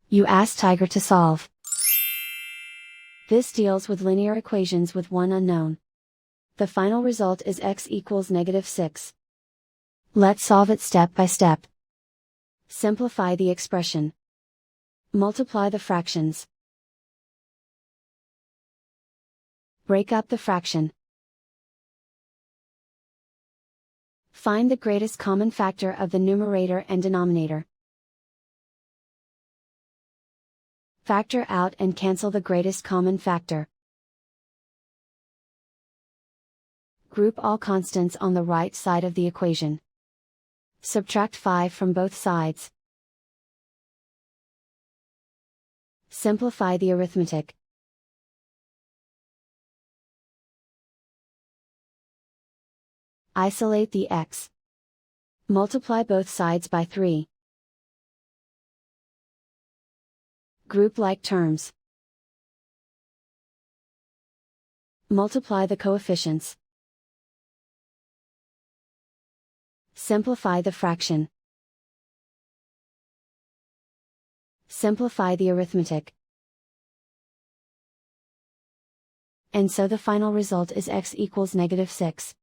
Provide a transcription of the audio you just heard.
You ask Tiger to solve. This deals with linear equations with one unknown. The final result is x equals -6. Let's solve it step by step. Simplify the expression. Multiply the fractions. Break up the fraction. Find the greatest common factor of the numerator and denominator. Factor out and cancel the greatest common factor. Group all constants on the right side of the equation. Subtract 5 from both sides. Simplify the arithmetic. Isolate the x. Multiply both sides by 3. Group like terms. Multiply the coefficients. Simplify the fraction. Simplify the arithmetic. And so the final result is x equals -6.